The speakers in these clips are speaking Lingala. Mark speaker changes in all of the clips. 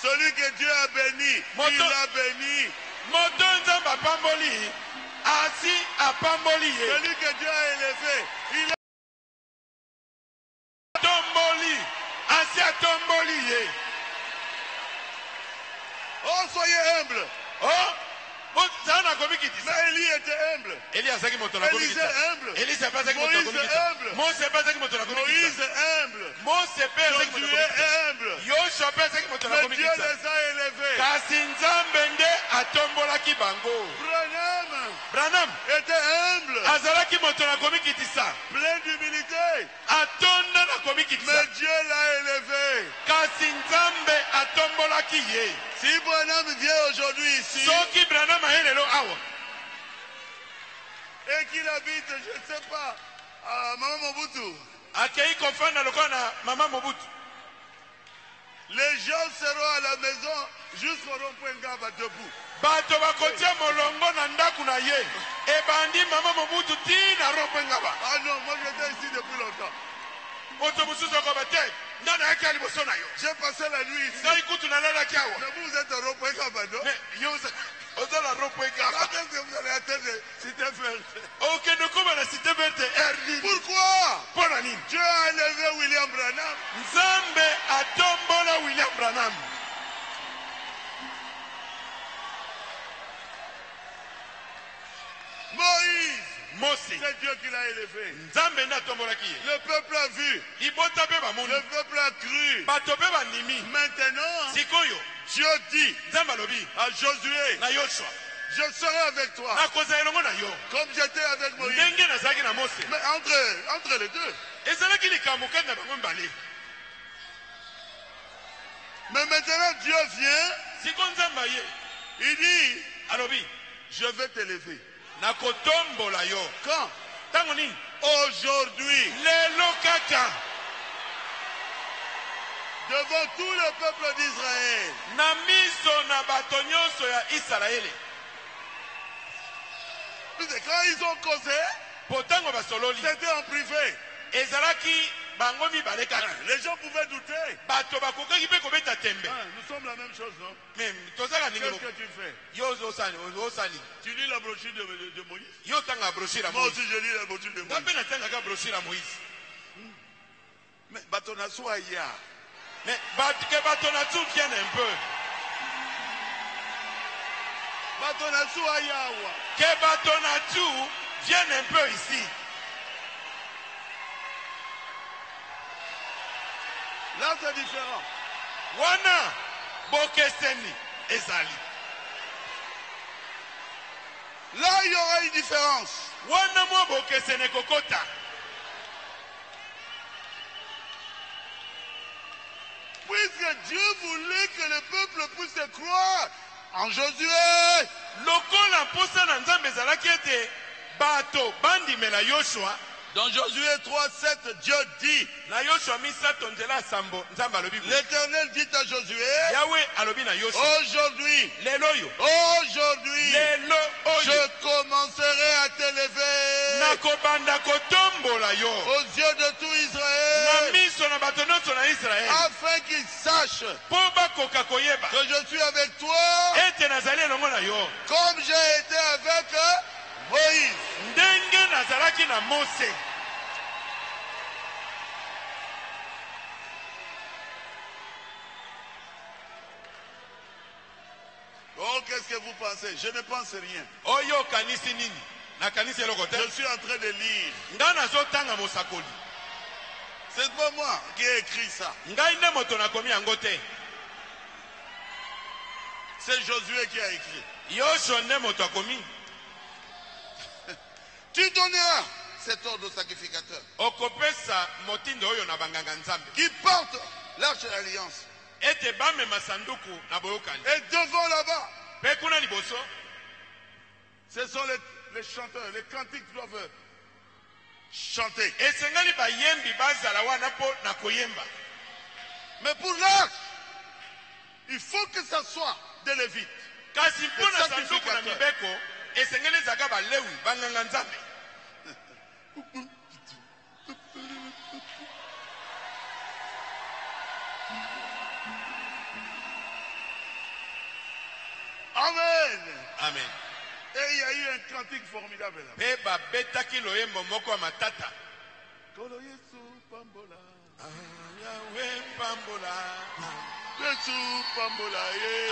Speaker 1: Celui que Dieu a béni, il a béni. Celui que Dieu a élevé, il a
Speaker 2: tomboli.
Speaker 1: Oh, soyez humble.
Speaker 2: Oh,
Speaker 1: mais Élie était humble. Élisée humble.
Speaker 2: Moïse
Speaker 1: humble. Josué humble. Mais Dieu les a élevés. Branham était humble. Plein d'humilité. Mais Dieu l'a élevé. Si Branham vient aujourd'hui ici et qu'il habite, je ne sais pas, à Mama Mobutu, les gens seront à la maison jusqu'au rond-point Ngaba debout. Ah non, moi j'étais ici depuis longtemps. J'ai passé la nuit ici. Mais vous êtes au rond-point Ngaba, non? Quand est-ce que vous allez atteindre la cité verte? Pourquoi? Dieu a élevé William Branham. Moïse, c'est Dieu qui l'a élevé. Le peuple a vu. Le peuple a cru. Maintenant, Dieu dit à Josué, je serai avec toi comme j'étais avec Moïse. Mais entre les deux. Mais maintenant Dieu vient. Il dit, je vais t'élever. Quand? Aujourd'hui. Devant tout le peuple d'Israël. Quand ils ont causé, c'était en privé. Les gens pouvaient douter. Nous sommes la même chose, non? Qu'est-ce que tu fais? Tu lis la brochure de Moïse? Moi aussi je lis la brochure de Moïse. Mais Batonasou Aya.
Speaker 2: Mais que Batonatsu vienne un peu.
Speaker 1: Batonatsu Ayawa.
Speaker 2: Que Batonatsu vienne un peu ici.
Speaker 1: Là c'est différent.
Speaker 2: Wana Bokeseni Ezali.
Speaker 1: Là il y aura une différence.
Speaker 2: Wana mo Bokesene Kokota.
Speaker 1: Puisque Dieu voulait que le peuple puisse croire en Josué.
Speaker 2: Lokola posa na nzambe ezalaki ete bato bandimela Yoshua.
Speaker 1: Dans Josué 3:7, Dieu dit, l'Éternel dit à Josué, aujourd'hui, je commencerai à t'élever aux yeux de tout Israël, afin qu'ils sachent que je suis avec toi, comme j'ai été avec Moïse. Oh, qu'est-ce que vous pensez? Je ne pense rien. Je suis en train de lire. C'est pas moi qui ai écrit ça. C'est Josué qui a écrit. Tu donneras cet ordre au sacrificateur qui porte l'arche de l'alliance. Et devant là-bas, ce sont les chanteurs, les cantiques doivent chanter. Mais pour l'arche, il faut que ça soit des Lévites.
Speaker 2: Amen.
Speaker 1: Et il y a eu un cantique formidable là.
Speaker 2: Beba betaki loyembo moko ya matata.
Speaker 1: Kolo Yesu pambola.
Speaker 2: Yahweh pambola.
Speaker 1: Yesu pambola ye.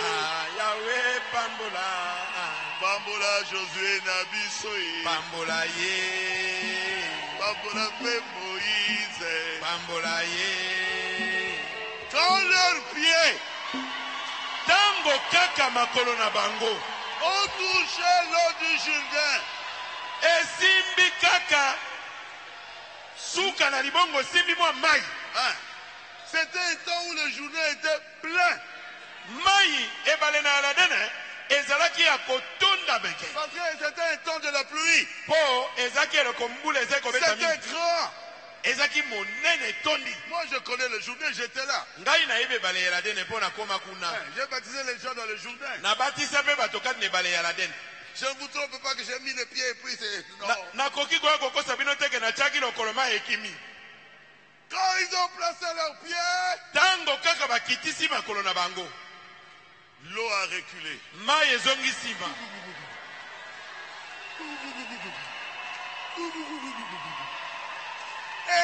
Speaker 2: Yahweh pambola.
Speaker 1: Pambola Josué Nabiso ye.
Speaker 2: Pambola ye.
Speaker 1: Pambola pe Moïse.
Speaker 2: Pambola ye.
Speaker 1: Quand leurs pieds
Speaker 2: Tango kaka makolo na bango
Speaker 1: ont touché l'eau du Jourdain,
Speaker 2: esimbi kaka suka na libongo simbi mwa mai.
Speaker 1: C'était un temps où le Jourdain était plein.
Speaker 2: Mai ebale na Aladene ezalaki ya kotonda beke.
Speaker 1: Parce que c'était un temps de la pluie.
Speaker 2: Po ezaki elokombula ezakobeta mingi.
Speaker 1: C'était grand.
Speaker 2: Ezaki monene tondi.
Speaker 1: Moi je connais le Jourdain, j'étais là.
Speaker 2: Ngai na ibe bale Aladene po na koma kuna.
Speaker 1: J'ai baptisé les gens dans le Jourdain.
Speaker 2: Na batisa pe batokat ne bale Aladene.
Speaker 1: Je ne vous trompe pas que j'ai mis les pieds et puis c'est... Non.
Speaker 2: Na koki kwa koko sabino teke na chaki no koloma ekimi.
Speaker 1: Quand ils ont placé leurs pieds,
Speaker 2: Tango kaka bakitisi makolo na bango.
Speaker 1: l'eau a reculé.
Speaker 2: Mai ezongi sima.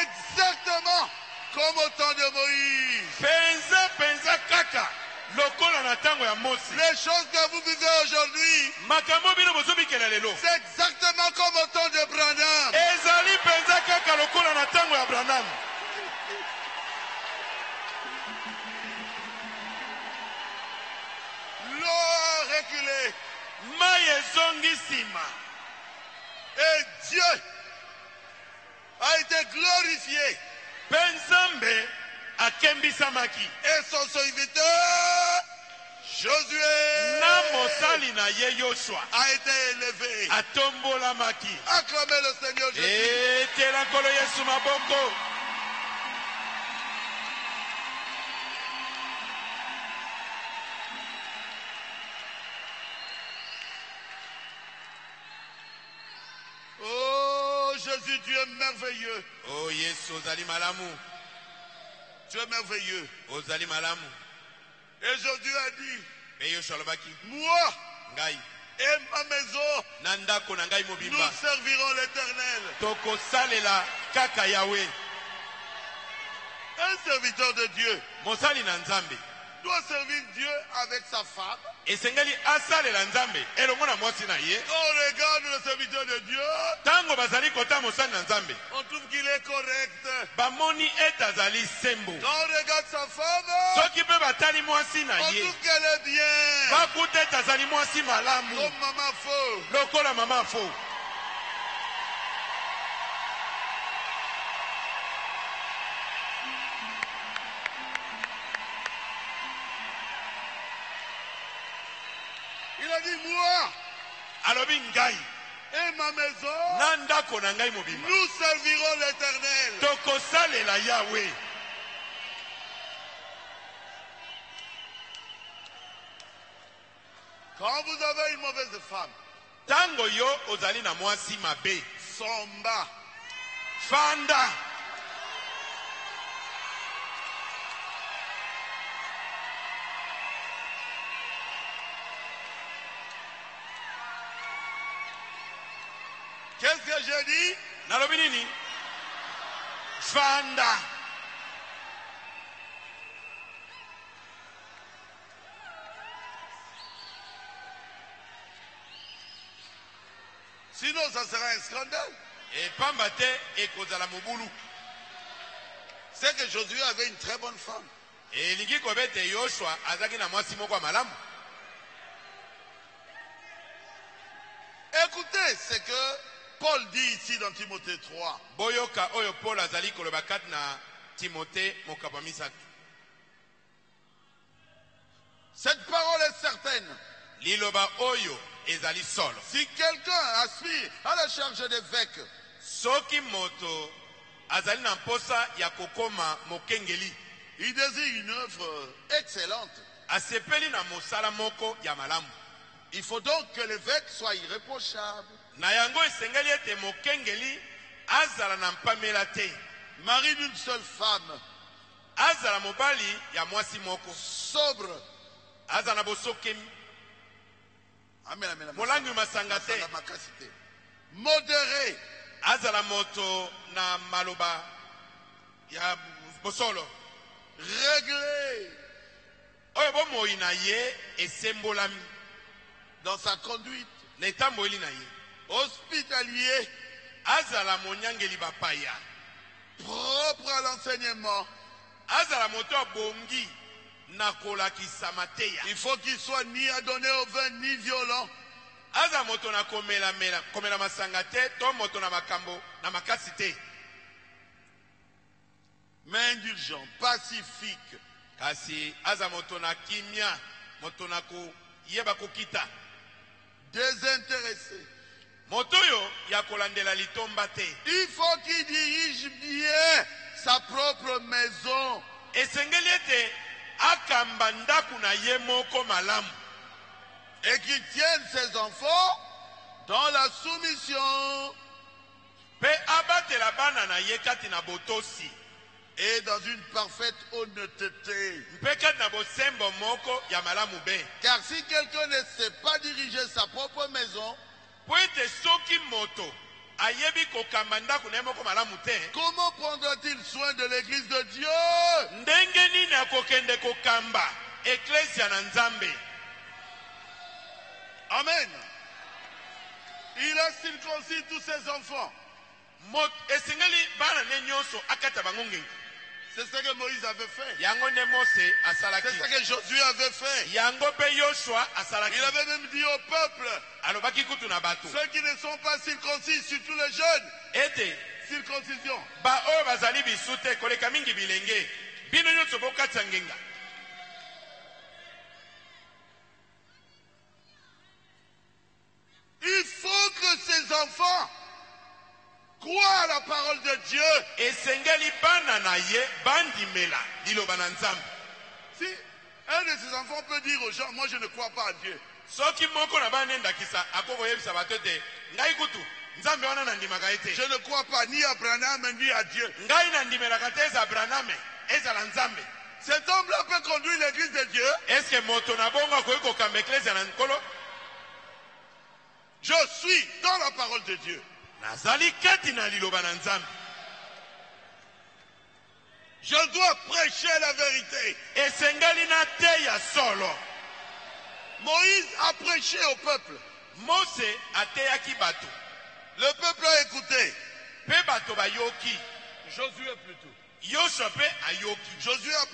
Speaker 1: Exactement comme au temps de Moïse.
Speaker 2: Penza kaka. Lokola na tango ya Mosi.
Speaker 1: Les choses que vous vivez aujourd'hui,
Speaker 2: Makambo bino bozobikela lelo.
Speaker 1: c'est exactement comme au temps de Branham.
Speaker 2: Ezali penza kaka lokola na tango ya Branham.
Speaker 1: L'eau a reculé.
Speaker 2: Mai ezongi sima.
Speaker 1: Et Dieu a été glorifié.
Speaker 2: Penzambe akembisamaki.
Speaker 1: Et son serviteur, Josué,
Speaker 2: Na mosali na ye Yoshua
Speaker 1: a été élevé.
Speaker 2: atombolamaki.
Speaker 1: Acclamez le Seigneur Jésus.
Speaker 2: Etela nkolo Yesu maboko.
Speaker 1: Oh Jésus, tu es merveilleux.
Speaker 2: Oh Yesu ozali malamu.
Speaker 1: Tu es merveilleux.
Speaker 2: Ozali malamu.
Speaker 1: Et Jésus a dit,
Speaker 2: Pe Yoshua alobaki.
Speaker 1: moi
Speaker 2: Ngai
Speaker 1: et ma maison,
Speaker 2: na ndako na ngai
Speaker 1: nous
Speaker 2: mobimba
Speaker 1: servirons l'Éternel.
Speaker 2: tokosalela kaka Yawe.
Speaker 1: Un serviteur de Dieu
Speaker 2: Mosali na Nzambe
Speaker 1: doit servir Dieu avec sa femme.
Speaker 2: esengeli asalela Nzambe elongo na mwasi na ye.
Speaker 1: Quand on regarde le serviteur de Dieu,
Speaker 2: Tango bazali kota mosali na Nzambe
Speaker 1: on trouve qu'il est correct.
Speaker 2: bamoni ete azali sembo.
Speaker 1: Quand on regarde sa femme,
Speaker 2: Soki pe batali mwasi na
Speaker 1: on
Speaker 2: ye
Speaker 1: trouve qu'elle est bien.
Speaker 2: bakuta ete azali mwasi malamu
Speaker 1: Comme maman faux.
Speaker 2: lokola mama fo.
Speaker 1: Il a dit, moi
Speaker 2: Alobi ngai
Speaker 1: et ma maison,
Speaker 2: na ndako na ngai mobimba
Speaker 1: nous servirons l'Éternel.
Speaker 2: tokosalela Yawe.
Speaker 1: Quand vous avez une mauvaise femme,
Speaker 2: Tango yo ozali na mwasi mabe
Speaker 1: somba,
Speaker 2: fanda.
Speaker 1: qu'est-ce que j'ai dit?
Speaker 2: Nalobi nini? Fanda.
Speaker 1: Sinon, ça sera un scandale.
Speaker 2: Epamba te ekozala mobulu.
Speaker 1: C'est que Josué avait une très bonne femme.
Speaker 2: Elingi kobete Yoshua azaki na mwasi moko ya malamu.
Speaker 1: Écoutez ce que Paul dit ici dans Timothée 3.
Speaker 2: Boyoka oyo Paul azali koloba kati na Timothée mokaba misato.
Speaker 1: Cette parole est certaine.
Speaker 2: Liloba oyo ezali solo.
Speaker 1: Si quelqu'un aspire à la charge d'évêque,
Speaker 2: Soki moto azali na mposa ya kokoma mokengeli,
Speaker 1: il désire une œuvre excellente.
Speaker 2: asepeli na mosala moko ya malamu.
Speaker 1: Il faut donc que l'évêque soit irréprochable,
Speaker 2: Na yango esengeli ete mokengeli azala na mpamela te.
Speaker 1: mari d'une seule femme,
Speaker 2: Azala mobali ya mwasi moko.
Speaker 1: sobre,
Speaker 2: Azala na bosokemi. molangi masanga te.
Speaker 1: Modéré.
Speaker 2: Azala moto na maloba ya bosolo.
Speaker 1: Réglé.
Speaker 2: Oyo bo moina ye esembolami
Speaker 1: Dans sa conduite.
Speaker 2: netamboeli na ye.
Speaker 1: Hospitalier.
Speaker 2: Azala monyangeli bapaya.
Speaker 1: Propre à l'enseignement.
Speaker 2: Azala moto abongi na kolakisa mateya.
Speaker 1: Il faut qu'il soit ni adonné au vin ni violent.
Speaker 2: Azala moto na komela masanga te to moto na makambo na makasi te.
Speaker 1: Mais indulgent, pacifique.
Speaker 2: Kasi azala moto na kimia, moto na ko yeba kokita.
Speaker 1: Désintéressé.
Speaker 2: Moto yo ya kolandela litomba te.
Speaker 1: Il faut qu'il dirige bien sa propre maison.
Speaker 2: Esengeli ete akamba ndaku na ye moko malamu.
Speaker 1: Et qu'il tienne ses enfants dans la soumission.
Speaker 2: Pe abatela bana na ye kati na botosi.
Speaker 1: Et dans une parfaite honnêteté.
Speaker 2: Mpe kati na bosembo moko ya malamu be.
Speaker 1: Car si quelqu'un ne sait pas diriger sa propre maison,
Speaker 2: Po ete soki moto ayebi kokamba ndaku na ye moko malamu te,
Speaker 1: comment prendra-t-il soin de l'église de Dieu?
Speaker 2: ndenge nini akokende kokamba eklesia na Nzambe?
Speaker 1: Amen. Il a circoncis tous ses enfants.
Speaker 2: Esengeli bana ne nyonso akata bango ngengi.
Speaker 1: C'est ce que Moïse avait fait.
Speaker 2: Yango ne Mose asalaki.
Speaker 1: C'est ce que Josué avait fait.
Speaker 2: Yango pe Yoshua asalaki.
Speaker 1: Il avait même dit au peuple,
Speaker 2: Alobaki kutu na bato.
Speaker 1: ceux qui ne sont pas circoncis, surtout les jeunes,
Speaker 2: Ete
Speaker 1: circoncision.
Speaker 2: ba oyo bazali bisute koleka mingi bilenge. Bino nyonso bokatisa ngenga.
Speaker 1: Il faut que ces enfants croient à la parole de Dieu.
Speaker 2: Esengeli bana na ye bandimela liloba na Nzambe.
Speaker 1: Si un de ces enfants peut dire aux gens, moi je ne crois pas à Dieu.
Speaker 2: Soki moko na bana ndakisa akoboyebisa bato te ngai kutu Nzambe wana na ndimaka ete.
Speaker 1: Je ne crois pas ni à Branham ni à Dieu.
Speaker 2: Ngai na ndimelaka te eza Branham ezala Nzambe.
Speaker 1: Cet homme-là peut conduire l'église de Dieu.
Speaker 2: Est-ce que moto na bongo akoki kokamba eklesia na nkolo?
Speaker 1: Je suis dans la parole de Dieu.
Speaker 2: Nazali kati na liloba na Nzambe.
Speaker 1: Je dois prêcher la vérité.
Speaker 2: Esengeli na te ya solo.
Speaker 1: Moïse a prêché au peuple.
Speaker 2: Mose ateyaki bato.
Speaker 1: Le peuple a écouté.
Speaker 2: Pe bato bayoki.
Speaker 1: Josué plutôt.
Speaker 2: Yoshua pe ayoki.
Speaker 1: Josué a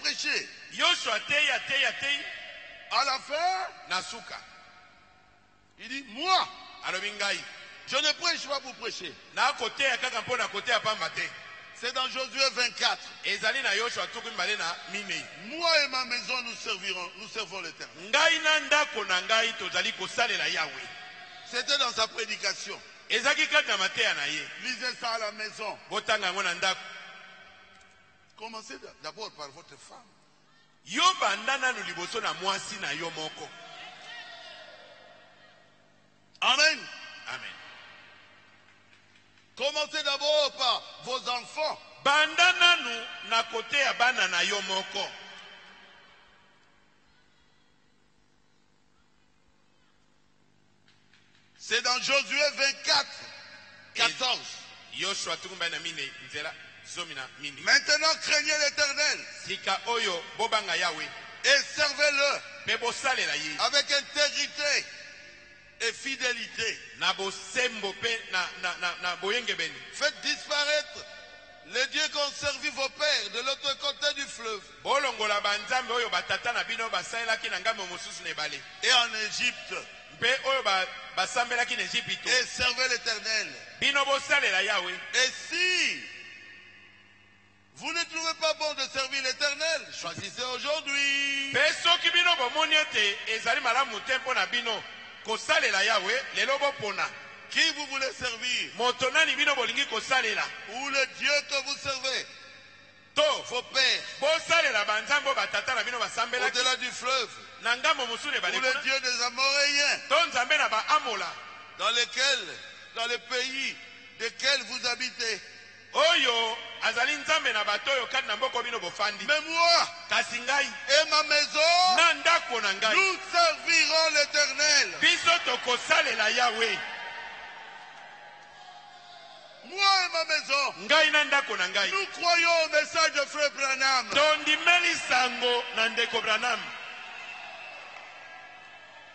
Speaker 1: prêché.
Speaker 2: Yoshua teya.
Speaker 1: À la fin,
Speaker 2: Nasuka.
Speaker 1: il dit, moi,
Speaker 2: Alobi ngai.
Speaker 1: je ne prêche pas pour prêcher.
Speaker 2: Na koteya kaka mpo na koteya pamba te.
Speaker 1: C'est dans Josué 24.
Speaker 2: Ezali na Yoshua tuku mbale na minei.
Speaker 1: Moi et ma maison, nous servons l'Éternel.
Speaker 2: Ngai na ndako na ngai tozali kosalela Yahweh.
Speaker 1: C'était dans sa prédication.
Speaker 2: Ezaki kati na mateya na ye.
Speaker 1: Lisez ça à la maison.
Speaker 2: Botanga yango na ndako.
Speaker 1: Commencez d'abord par votre femme.
Speaker 2: Yo banda nanu liboso na mwasi na yo moko.
Speaker 1: Amen.
Speaker 2: Amen.
Speaker 1: Commencez d'abord par vos enfants.
Speaker 2: Banda nanu na kote ya bana na yo moko.
Speaker 1: C'est dans Josué 24, 14.
Speaker 2: Yoshua tukumba na mine nzela zomi na mine.
Speaker 1: Maintenant craignez l'Éternel
Speaker 2: Sika oyo bobanga Yahweh.
Speaker 1: et servez-le
Speaker 2: Pe bosalela ye.
Speaker 1: avec intégrité et fidélité.
Speaker 2: Na bosembo pe na boyengebeni.
Speaker 1: Faites disparaître les dieux qu'ont servi vos pères de l'autre côté du fleuve
Speaker 2: Bolongola banzambe oyo batata na bino basalelaki na ngambo mosusu na ebale.
Speaker 1: et en Égypte
Speaker 2: Mpe oyo basambelaki na Ejipito.
Speaker 1: et servez l'Éternel.
Speaker 2: Bino bosalela Yahweh.
Speaker 1: Et si vous ne trouvez pas bon de servir l'Éternel, choisissez aujourd'hui
Speaker 2: Pe soki bino bomoni ete ezali malamu te mpo na bino kosalela Yahweh lelo bopona.
Speaker 1: qui vous voulez servir,
Speaker 2: Moto nani bino bolingi kosalela.
Speaker 1: ou le Dieu que vous servez,
Speaker 2: To
Speaker 1: vos pères,
Speaker 2: bosalela banzambe oyo batata na bino basambelaki
Speaker 1: au-delà du fleuve,
Speaker 2: na ngambo mosusu
Speaker 1: ou
Speaker 2: ebale
Speaker 1: le
Speaker 2: kuna.
Speaker 1: Dieu des Amoréens,
Speaker 2: To nzambe na baamola
Speaker 1: dans les pays desquels vous habitez.
Speaker 2: oyo azali nzambe na bato oyo kati na mboka bino bofandi.
Speaker 3: Mais moi
Speaker 2: Kasi ngai
Speaker 3: et ma maison,
Speaker 2: na ndako na ngai
Speaker 3: nous servirons l'Éternel.
Speaker 2: biso tokosalela Yawe.
Speaker 3: Moi et ma maison,
Speaker 2: Ngai na ndako na ngai
Speaker 3: nous croyons au message de Frère Branham.
Speaker 2: tondimeli sango na ndeko Branham.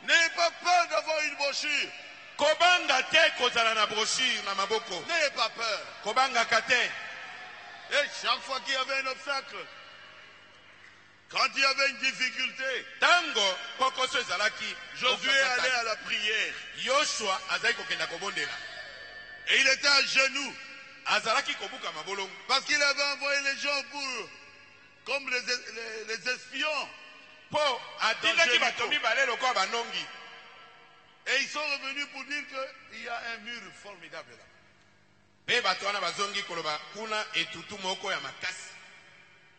Speaker 3: N'ayez pas peur d'avoir une brochure.
Speaker 2: Kobanga te kozala na brochure na maboko.
Speaker 3: N'ayez pas peur.
Speaker 2: Kobanga kate.
Speaker 3: Et chaque fois qu'il y avait un obstacle, quand il y avait une difficulté,
Speaker 2: Tango kokoso ezalaki
Speaker 3: Josué allait à la prière.
Speaker 2: Yoshua azali kokenda kobondela.
Speaker 3: Et il était à genoux.
Speaker 2: Azalaki kobuka mabolongo.
Speaker 3: Parce qu'il avait envoyé les gens comme les espions.
Speaker 2: Po atindaki bato mibale lokola banongi.
Speaker 3: Et ils sont revenus pour dire qu'il y a un mur formidable là.
Speaker 2: Pe bato wana bazongi koloba kuna etutu moko ya makasi.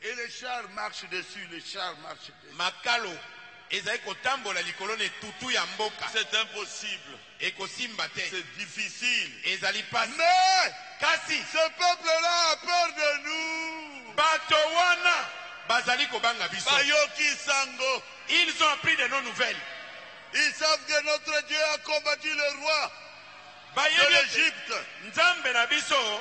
Speaker 3: Et les chars marchent dessus, les chars marchent dessus.
Speaker 2: Makalo ezali kotambola likolo na etutu ya mboka.
Speaker 3: C'est impossible.
Speaker 2: Ekosimba te.
Speaker 3: C'est difficile.
Speaker 2: Ezali pasi.
Speaker 3: Mais
Speaker 2: Kasi
Speaker 3: ce peuple-là a peur de nous.
Speaker 2: bato wana bazali kobanga biso.
Speaker 3: Bayoki Sango.
Speaker 2: Ils ont appris de nos nouvelles.
Speaker 3: Ils savent que notre Dieu a combattu le roi de l'Égypte.
Speaker 2: Nzambe na biso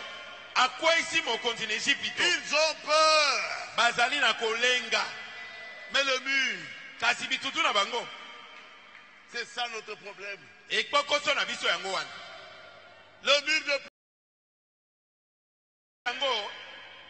Speaker 2: akwesi mokonzi na Egypte.
Speaker 3: Ils ont peur.
Speaker 2: Bazali na kolenga.
Speaker 3: Mais le mur,
Speaker 2: Kasi bitutu na bango.
Speaker 3: c'est ça notre problème.
Speaker 2: Ekpokoso na biso yango wana.
Speaker 3: Le mur de
Speaker 2: Yango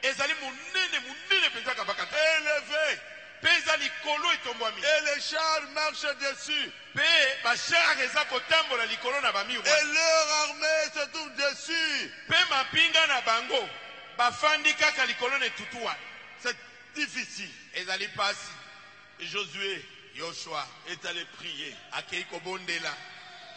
Speaker 2: ezali munene penza kabaka te.
Speaker 3: élevé.
Speaker 2: Pe ezali kolo etombwami.
Speaker 3: Et les chars marchent dessus.
Speaker 2: Pe bashar eza kotambola likolo na bamiru.
Speaker 3: Et leur armée se trouve dessus.
Speaker 2: Pe mapinga na bango bafandi kaka likolo na etutu wana.
Speaker 3: C'est difficile.
Speaker 2: Ezali pasi.
Speaker 3: Et Josué
Speaker 2: Yoshua
Speaker 3: est allé prier.
Speaker 2: akei kobondela.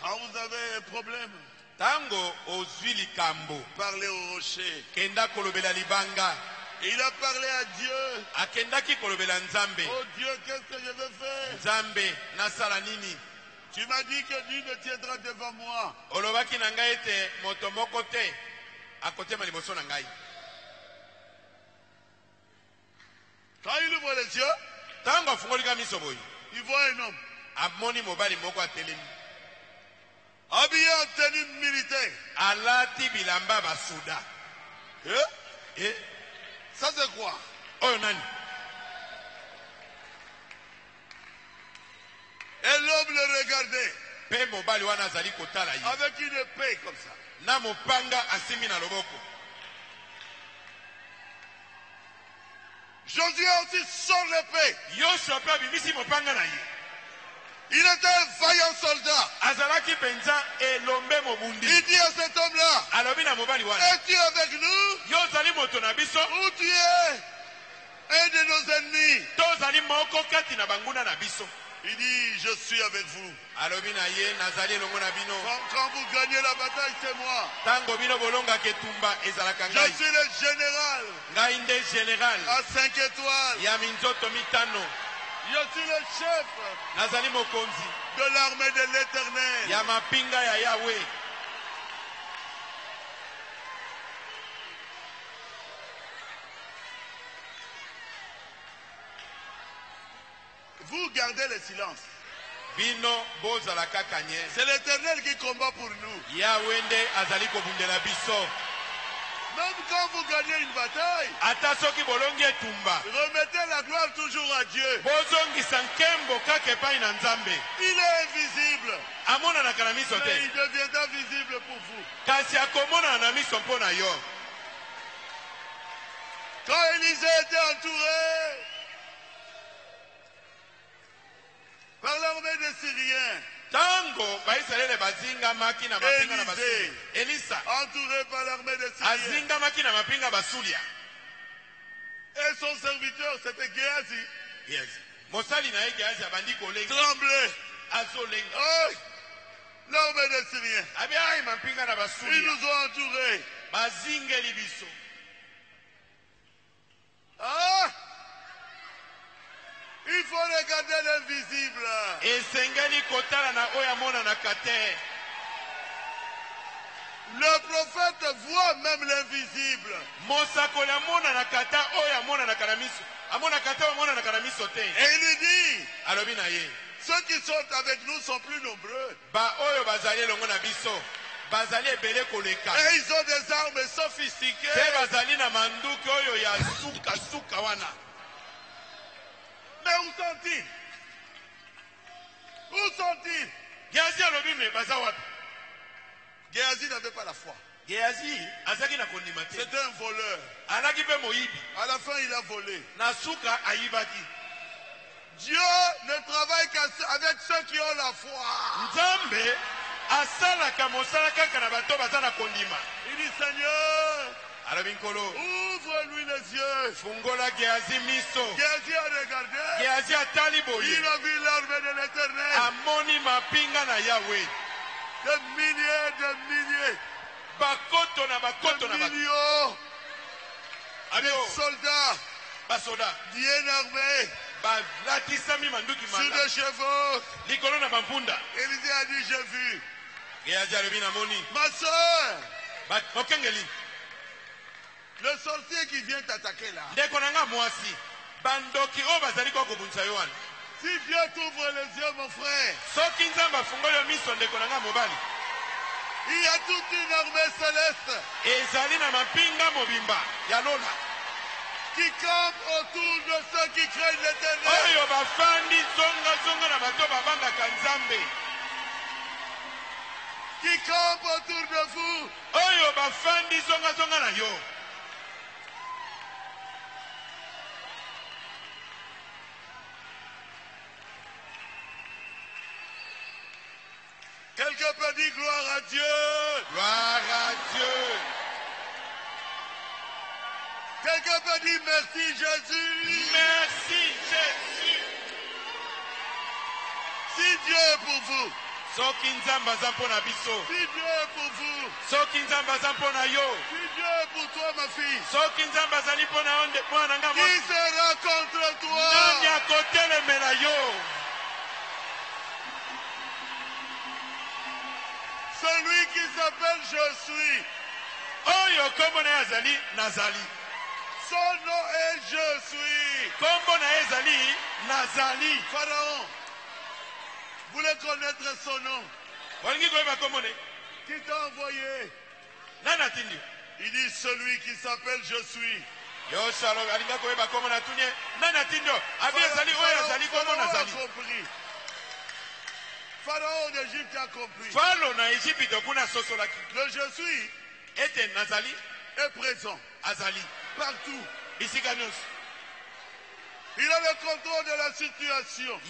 Speaker 3: Quand vous avez un problème,
Speaker 2: Tango ozwi likambo
Speaker 3: parlez au rocher.
Speaker 2: kenda kolobela libanga.
Speaker 3: Et il a parlé à Dieu.
Speaker 2: Akendaki kolobela Nzambe.
Speaker 3: Oh Dieu, qu'est-ce que je vais faire?
Speaker 2: Nzambe nasala nini?
Speaker 3: Tu m'as dit que Dieu ne tiendra devant moi.
Speaker 2: Olobaki na ngai ete moto moko te akotema liboso na ngai.
Speaker 3: Quand il ouvre les yeux,
Speaker 2: Tango afungolika miso boye
Speaker 3: il voit un homme
Speaker 2: amoni mobali moko atelemi
Speaker 3: habillé en tenue militaire.
Speaker 2: alati bilamba basuda.
Speaker 3: Eh? Ça c'est quoi?
Speaker 2: Oyo nani?
Speaker 3: Et l'homme le regardait
Speaker 2: Pe mobali wana azali kotala ye
Speaker 3: avec une épée comme ça.
Speaker 2: na mopanga asimbi na loboko.
Speaker 3: Josué aussi sort l'épée.
Speaker 2: Yoshua pe abimisi mopanga na ye.
Speaker 3: Il était un vaillant soldat.
Speaker 2: Azalaki penza elombe mobundi.
Speaker 3: Il dit à cet homme-là,
Speaker 2: Alobi na mobali wana,
Speaker 3: es-tu avec nous
Speaker 2: yo ozali moto na biso
Speaker 3: ou tu es un de nos ennemis?
Speaker 2: to ozali moko kati na banguna na biso?
Speaker 3: Il dit, je suis avec vous.
Speaker 2: Alobi na ye nazali elongo na bino.
Speaker 3: Quand vous gagnez la bataille, c'est moi.
Speaker 2: Tango bino bolongaka etumba ezalaka
Speaker 3: Je
Speaker 2: ngai.
Speaker 3: suis le général
Speaker 2: Ngai nde général
Speaker 3: à 5 étoiles.
Speaker 2: ya minzoto mitano.
Speaker 3: Je suis le chef
Speaker 2: Nazali mokonzi
Speaker 3: de l'armée de l'Éternel.
Speaker 2: ya mapinga ya Yahweh.
Speaker 3: Vous gardez le silence.
Speaker 2: Bino bozala kaka nye.
Speaker 3: C'est l'Éternel qui combat pour nous.
Speaker 2: Yahweh nde azali kobundela biso.
Speaker 3: Même quand vous gagnez une bataille,
Speaker 2: Ata soki bolongi etumba,
Speaker 3: remettez la gloire toujours à Dieu.
Speaker 2: bozongisa nkembo kaka epai na Nzambe.
Speaker 3: Il est invisible,
Speaker 2: Amonanaka na miso
Speaker 3: mais
Speaker 2: te.
Speaker 3: il deviendra visible pour vous.
Speaker 2: Kasi akomonana na miso mpo na yo.
Speaker 3: Quand Élisée était entouré par l'armée des Syriens,
Speaker 2: Tango baisraele bazingamaki na mapinga na basulia.
Speaker 3: Élisée,
Speaker 2: Elisa
Speaker 3: entouré par l'armée des Syriens,
Speaker 2: azingamaki na mapinga basulia.
Speaker 3: et son serviteur, c'était Géasi,
Speaker 2: Yes. Mosali na ye Gehazi abandi kolenga.
Speaker 3: tremblait.
Speaker 2: Azolenga.
Speaker 3: Oh, l'armée des Syriens,
Speaker 2: Abi ai mapinga na
Speaker 3: ils
Speaker 2: basulia.
Speaker 3: nous ont entourés.
Speaker 2: Bazingeli biso.
Speaker 3: Ah! Il faut regarder l'invisible.
Speaker 2: Esengeli kotala na oyo amonanaka te.
Speaker 3: Le prophète voit même l'invisible. Et il lui dit, ceux qui sont avec nous sont plus nombreux. Et ils ont des armes sophistiquées. Mais où sont-ils? Où sont-ils? Géasi n'avait pas la foi. C'était un voleur. À la fin, il a volé. Dieu ne travaille qu'avec ceux qui ont la foi. Il dit, Seigneur, ouvre-lui les yeux. Géasi a regardé. Il a vu l'armée de l'Éternel. Des milliers, des milliers. Des millions. Des soldats. Bien armés. Sur des chevaux. Élisée a dit, j'ai vu. Ma soeur. Le sorcier qui vient t'attaquer là. Si Dieu t'ouvre les yeux, mon frère, il y a toute une armée céleste qui campe autour de ceux qui craignent l'Éternel. Qui campe autour de vous. Quelqu'un peut dire gloire à Dieu.
Speaker 2: Gloire à Dieu.
Speaker 3: Quelqu'un peut dire merci Jésus.
Speaker 2: Merci Jésus.
Speaker 3: Si Dieu est pour vous.
Speaker 2: Si Dieu est pour vous.
Speaker 3: Si Dieu est pour vous.
Speaker 2: Si Dieu est
Speaker 3: pour toi, ma fille.
Speaker 2: Qui
Speaker 3: Qui sera contre toi? Celui qui s'appelle Je suis. Son nom est Je suis. Pharaon. Vous voulez connaître son nom? Qui t'a envoyé? Il dit celui qui s'appelle Je suis. Pharaon a compris. Pharaon d'Égypte a compris. Le Je suis est présent partout. Il a le contrôle de la situation.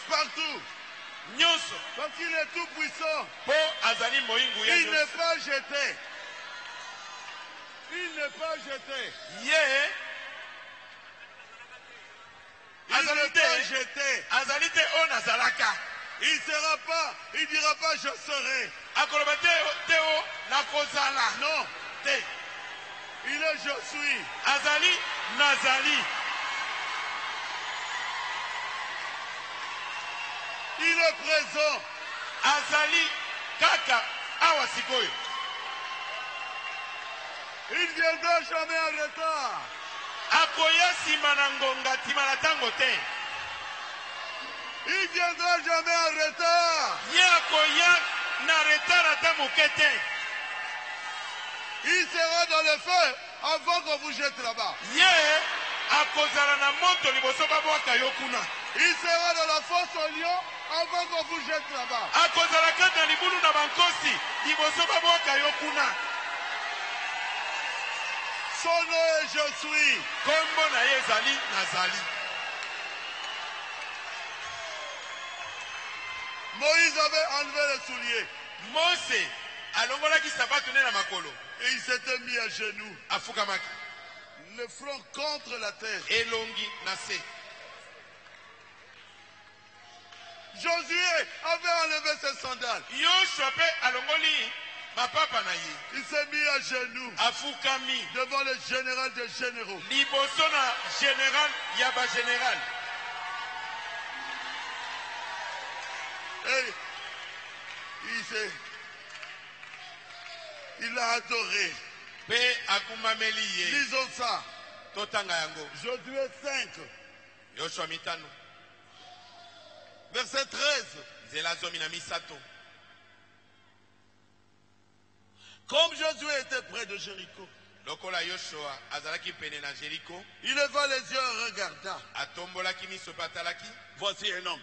Speaker 3: Partout. Parce qu'il est tout puissant. Il n'est pas jeté. Il n'est pas jeté. Il n'est pas jeté. Il sera pas, il dira pas je serai. Non. Il est je suis. Il est présent. Il ne viendra jamais en retard. Il ne viendra jamais en retard. Il sera dans le feu avant qu'on vous jette là-bas. Il sera dans la fosse au lion avant qu'on vous jette là-bas. Son nom est Je suis. Moïse avait enlevé les souliers. Et il s'était mis à genoux. Le front contre la terre. Josué avait enlevé ses sandales. Il s'est mis à genoux devant le général des généraux. Et il applaudissez. Il a adoré.
Speaker 2: Pe akumameli ye.
Speaker 3: Lisons ça.
Speaker 2: Totanga yango.
Speaker 3: Josué 5,
Speaker 2: Yoshua mitano.
Speaker 3: verset 13.
Speaker 2: Nzela zomi na misato.
Speaker 3: Comme Josué était près de Jéricho,
Speaker 2: Lokola Yoshua azalaki pene na Jericho.
Speaker 3: il leva les yeux et regarda.
Speaker 2: Atombolaki miso patalaki.
Speaker 3: Voici un homme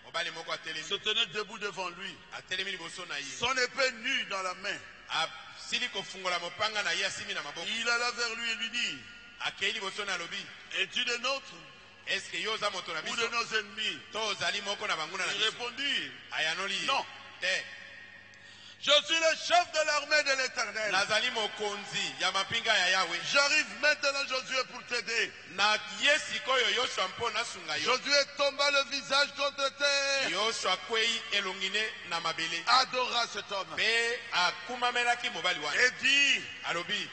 Speaker 2: Mobali moko atelemi.
Speaker 3: se tenait debout devant lui,
Speaker 2: Atelemi liboso na ye.
Speaker 3: son épée nue dans la main.
Speaker 2: Asili kofungola mopanga na ye asimi na maboko.
Speaker 3: Il alla vers lui et lui dit,
Speaker 2: Akei liboso na lobi.
Speaker 3: es-tu des nôtres
Speaker 2: Est-ce que yo oza moto na
Speaker 3: ou de
Speaker 2: biso?
Speaker 3: nos ennemis?
Speaker 2: To ozali moko na banguna na
Speaker 3: Il
Speaker 2: biso?
Speaker 3: répondit,
Speaker 2: Ayanoli ye.
Speaker 3: Non.
Speaker 2: Te.
Speaker 3: je suis le chef de l'armée de l'Éternel.
Speaker 2: Nazali mokonzi ya mapinga ya Yahweh.
Speaker 3: J'arrive maintenant, Josué, pour t'aider.
Speaker 2: Na ye sikoyo Yoshua mpo nasunga yo.
Speaker 3: Josué tomba le visage contre terre,
Speaker 2: Yoshua kwei elongine na mabele.
Speaker 3: adora cet homme
Speaker 2: Pe akumamelaki mobali wana.
Speaker 3: et dit,
Speaker 2: Alobi,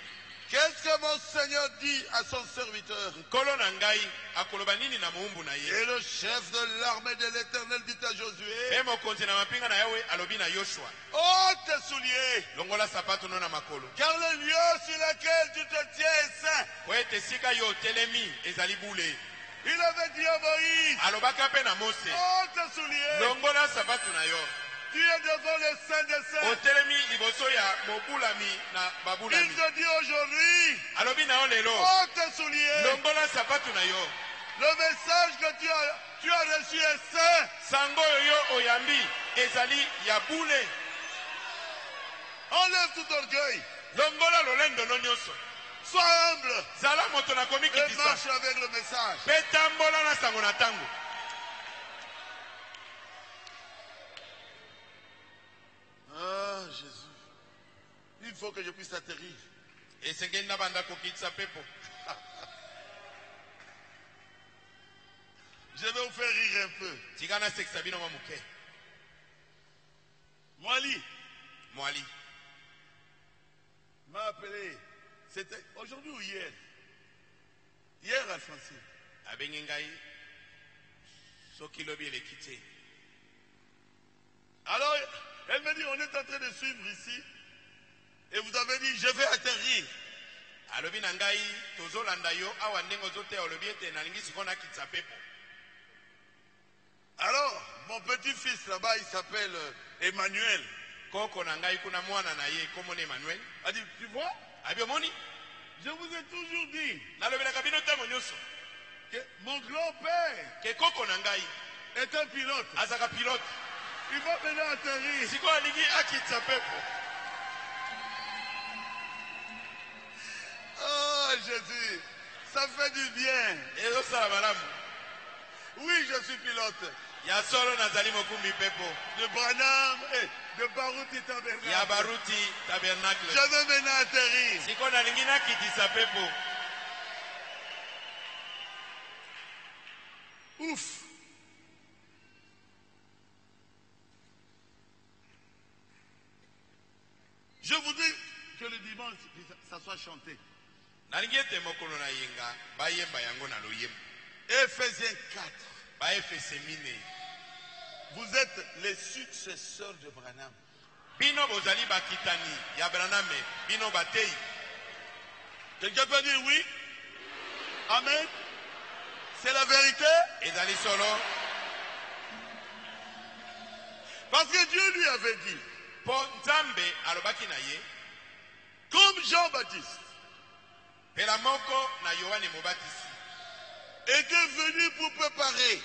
Speaker 3: qu'est-ce que mon Seigneur dit à son serviteur?
Speaker 2: nkolo na ngai akoloba nini na moumbu na ye?
Speaker 3: Et le chef de l'armée de l'Éternel dit à Josué,
Speaker 2: Pe mokonzi na mapinga na Yahweh alobi na Yoshua,
Speaker 3: ôte tes souliers,
Speaker 2: longola sapato no na makolo.
Speaker 3: car le lieu sur lequel tu te tiens est saint.
Speaker 2: Po ete sika yo otelemi ezali bule.
Speaker 3: Il avait dit à Moïse,
Speaker 2: Alobaka pe na Mose,
Speaker 3: ôte tes souliers,
Speaker 2: longola sapato na yo.
Speaker 3: tu es devant le Saint des Saints.
Speaker 2: Otelemi liboso ya mobulami na
Speaker 3: Il
Speaker 2: babulami.
Speaker 3: te dit aujourd'hui,
Speaker 2: Alobi na yo lelo,
Speaker 3: ôte tes souliers.
Speaker 2: longola sapato na yo.
Speaker 3: Le message que tu as reçu est saint.
Speaker 2: Sango yo oyambi ezali ya bule.
Speaker 3: Enlève tout orgueil.
Speaker 2: Longola lolendo no nyonso.
Speaker 3: Sois humble
Speaker 2: Zala moto na komi
Speaker 3: et
Speaker 2: kitisa.
Speaker 3: marche avec le message.
Speaker 2: Pe tambola na sango na tango.
Speaker 3: Ah, Jésus. Il faut que je puisse atterrir.
Speaker 2: Esengeli na banda kokitisa pepo.
Speaker 3: Je vais vous faire rire un peu.
Speaker 2: Tigana sekisa bino mwa muke.
Speaker 3: Mwali
Speaker 2: Mwali.
Speaker 3: m'a appelé. C'était aujourd'hui ou hier? Hier à Francine.
Speaker 2: Abengi ngai. Soki lobi elekite.
Speaker 3: Alors, elle me dit, on est en train de suivre ici. Et vous avez dit, je vais atterrir.
Speaker 2: Alobi na ngai tozolanda yo awa ndenge ozoteya olobi ete nalingi sikoyo nakitisa pepo.
Speaker 3: Alors, mon petit-fils là-bas, il s'appelle Emmanuel.
Speaker 2: Koko na ngai kuna mwana na ye komona Emmanuel.
Speaker 3: A dit, tu vois,
Speaker 2: Abi omoni?
Speaker 3: je vous ai toujours dit
Speaker 2: Nalobelaka bino ntango nyonso.
Speaker 3: que mon grand-père
Speaker 2: Ke koko na ngai
Speaker 3: est un pilote.
Speaker 2: azaka pilote.
Speaker 3: Il va venir atterrir.
Speaker 2: Sikoyo alingi akitisa pepo.
Speaker 3: Oh Jésus, ça fait du bien.
Speaker 2: Ezosala malamu.
Speaker 3: Oui, je suis pilote.
Speaker 2: Ya solo nazali mokumbi pepo.
Speaker 3: De Branham et de Baruti Tabernacle.
Speaker 2: Ya baruti tabernacle.
Speaker 3: Je vais maintenant atterrir.
Speaker 2: Sikoyo nalingi nakitisa pepo.
Speaker 3: Ouf. Je voudrais que le dimanche, ça soit chanté.
Speaker 2: Nalingi ete mokolo na yenga bayemba yango na loyemba.
Speaker 3: Éphésiens 4.
Speaker 2: Baefese mine.
Speaker 3: Vous êtes les successeurs de Branham.
Speaker 2: Bino bozali bakitani ya Branham. Bino batei.
Speaker 3: Quelqu'un peut dire oui? Amen. C'est la vérité.
Speaker 2: Ezali solo.
Speaker 3: Parce que Dieu lui avait dit,
Speaker 2: Po nzambe alobaki na ye.
Speaker 3: comme Jean-Baptiste
Speaker 2: Pela moko na Yohane Mobatisi.
Speaker 3: était venu pour préparer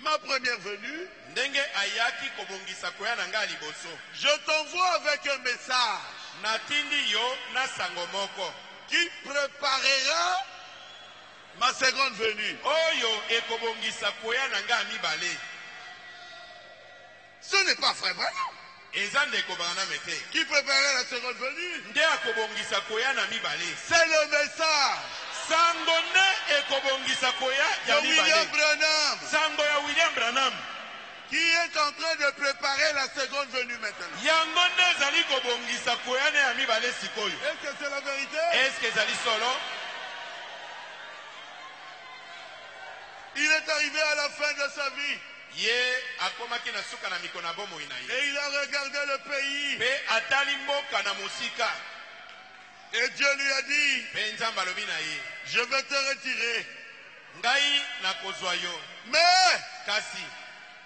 Speaker 3: ma première venue,
Speaker 2: Ndenge ayaki kobongisa koya na ngai liboso.
Speaker 3: je t'envoie avec un message
Speaker 2: Natindi yo na sango moko.
Speaker 3: qui préparera ma seconde venue.
Speaker 2: Oyo ekobongisa koya na ngai mibale.
Speaker 3: Ce n'est pas frère Branham
Speaker 2: Eza ndeko Branham te.
Speaker 3: qui préparait la seconde venue.
Speaker 2: Nde akobongisa koya na mibale.
Speaker 3: C'est le message
Speaker 2: Sango nde ekobongisa koya
Speaker 3: de
Speaker 2: ya
Speaker 3: William
Speaker 2: mibale.
Speaker 3: Branham
Speaker 2: Sango ya William Branham.
Speaker 3: qui est en train de préparer la seconde venue maintenant.
Speaker 2: Yango nde ezali kobongisa koya na ya mibale sikoyo.
Speaker 3: Est-ce que c'est la vérité?
Speaker 2: Est-ce que ezali solo?
Speaker 3: Il est arrivé à la fin de sa vie.
Speaker 2: Ye akomaki na suka na mikona bomo ina ye.
Speaker 3: Et il a regardé le pays.
Speaker 2: Pe atali mboka na musika.
Speaker 3: Et Dieu lui a dit,
Speaker 2: Pe nzamba lobi na ye.
Speaker 3: je vais te retirer.
Speaker 2: Ngai na kozwa yo.
Speaker 3: Mais
Speaker 2: Kasi